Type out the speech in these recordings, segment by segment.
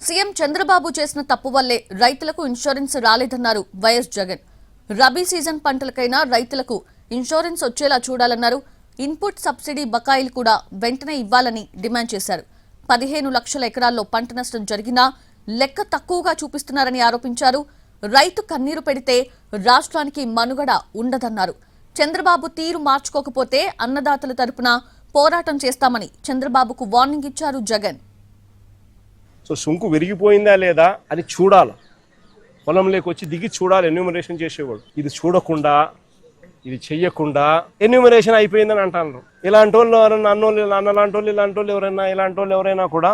CM Chandrababu చేసిన తప్పు వల్లే రైతులకు ఇన్సూరెన్స్ రాలేదన్నారు వైఎస్ జగన్. రబీ సీజన్ పంటలకైనా రైతులకు ఇన్సూరెన్స్ వచ్చేలా చూడాలన్నారు. ఇన్పుట్ సబ్సిడీ బకాయిలు కూడా వెంటనే ఇవ్వాలని డిమాండ్ చేశారు. 15 లక్షల ఎకరాల్లో పంట నష్టం జరిగినా లెక్క తక్కువగా చూపిస్తున్నారని ఆరోపించారు. రైతు కన్నీరు పెడితే రాష్ట్రానికి మనుగడ ఉండదన్నారు. చంద్రబాబు తీరు మార్చుకోకపోతే అన్నదాతల తరపున పోరాటం చేస్తామని చంద్రబాబుకు వార్నింగ్ ఇచ్చారు జగన్. సో సుంకు విరిగిపోయిందా లేదా అని చూడాలి, పొలంలోకి వచ్చి దిగి చూడాలి ఎన్యూమరేషన్ చేసేవాడు. ఇది చూడకుండా, ఇది చెయ్యకుండా ఎన్యూమరేషన్ అయిపోయిందని అంటారు. ఇలాంటి వాళ్ళు ఎవరైనా అన్నలాంటి వాళ్ళు ఇలాంటి వాళ్ళు ఎవరైనా కూడా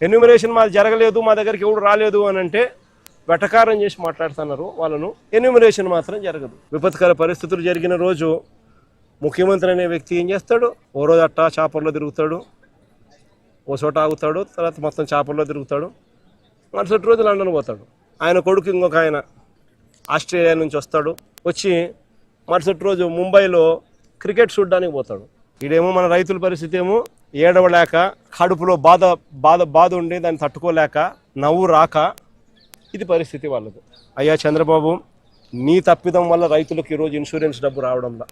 ఎన్యూమరేషన్ మాది జరగలేదు, మా దగ్గరికి ఎవరు రాలేదు అని అంటే వెటకారం చేసి మాట్లాడుతున్నారు వాళ్ళను. ఎన్యూమరేషన్ మాత్రం జరగదు. విపత్కర పరిస్థితులు జరిగిన రోజు ముఖ్యమంత్రి అనే వ్యక్తి ఏం చేస్తాడు? ఓ రోజు అట్టా చాపర్లో తిరుగుతాడు, ఓ చోట ఆగుతాడు, తర్వాత మొత్తం చేపల్లో తిరుగుతాడు. మరుసటి రోజు లండన్ పోతాడు. ఆయన కొడుకు ఇంకొక ఆయన ఆస్ట్రేలియా నుంచి వస్తాడు, వచ్చి మరుసటి రోజు ముంబైలో క్రికెట్ చూడడానికి పోతాడు. ఈడేమో మన రైతుల పరిస్థితి ఏమో ఏడవలేక, కడుపులో బాధ ఉండి దాన్ని తట్టుకోలేక, నవ్వు రాక, ఇది పరిస్థితి వాళ్ళది. అయ్యా చంద్రబాబు, నీ తప్పిదం వల్ల రైతులకు ఈరోజు ఇన్సూరెన్స్ డబ్బు రావడంలా.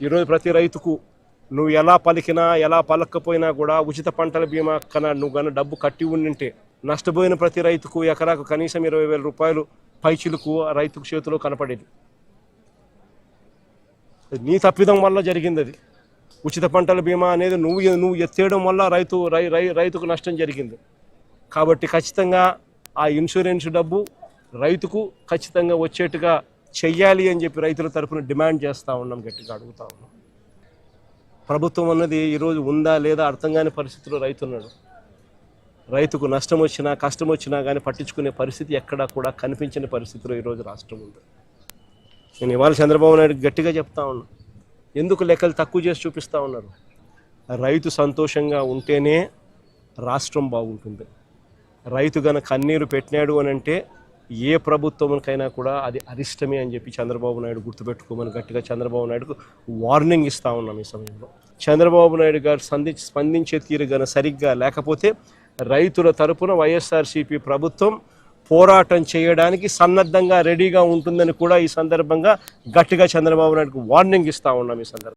ఈరోజు ప్రతి రైతుకు నువ్వు ఎలా పలికినా ఎలా పలకపోయినా కూడా ఉచిత పంటల బీమా కన్నా నువ్వు కన్నా డబ్బు కట్టి ఉండింటే నష్టపోయిన ప్రతి రైతుకు ఎకరాకు కనీసం 20,000 రూపాయలు పైచిలకు రైతుకు చేతిలో కనపడేది. నీ తప్పిదం వల్ల జరిగింది అది. ఉచిత పంటల బీమా అనేది నువ్వు ఎత్తేయడం వల్ల రైతుకు నష్టం జరిగింది. కాబట్టి ఖచ్చితంగా ఆ ఇన్సూరెన్స్ డబ్బు రైతుకు ఖచ్చితంగా వచ్చేట్టుగా చెయ్యాలి అని చెప్పి రైతుల తరఫున డిమాండ్ చేస్తూ ఉన్నాం, గట్టిగా అడుగుతూ ఉన్నాం. ప్రభుత్వం అన్నది ఈరోజు ఉందా లేదా అర్థం కాని పరిస్థితిలో రైతున్నాడు. రైతుకు నష్టం వచ్చినా కష్టం వచ్చినా కానీ పట్టించుకునే పరిస్థితి ఎక్కడా కూడా కనిపించని పరిస్థితిలో ఈరోజు రాష్ట్రం ఉంది. నేను ఇవాళ చంద్రబాబు నాయుడు గట్టిగా చెప్తా ఉన్నా, ఎందుకు లెక్కలు తక్కువ చేసి చూపిస్తూ ఉన్నారు? రైతు సంతోషంగా ఉంటేనే రాష్ట్రం బాగుంటుంది. రైతు గన కన్నీరు పెట్టినాడు అని అంటే ఏ ప్రభుత్వంకైనా కూడా అది అరిష్టమే అని చెప్పి చంద్రబాబు నాయుడు గుర్తుపెట్టుకోమని గట్టిగా చంద్రబాబు నాయుడుకు వార్నింగ్ ఇస్తూ ఉన్నాం. ఈ సమయంలో చంద్రబాబు నాయుడు గారు స్పందించే తీరు గన సరిగ్గా లేకపోతే రైతుల తరపున వైఎస్ఆర్సీపీ ప్రభుత్వం పోరాటం చేయడానికి సన్నద్ధంగా రెడీగా ఉంటుందని కూడా ఈ సందర్భంగా గట్టిగా చంద్రబాబు నాయుడుకు వార్నింగ్ ఇస్తూ ఉన్నాం. ఈ సందర్భంగా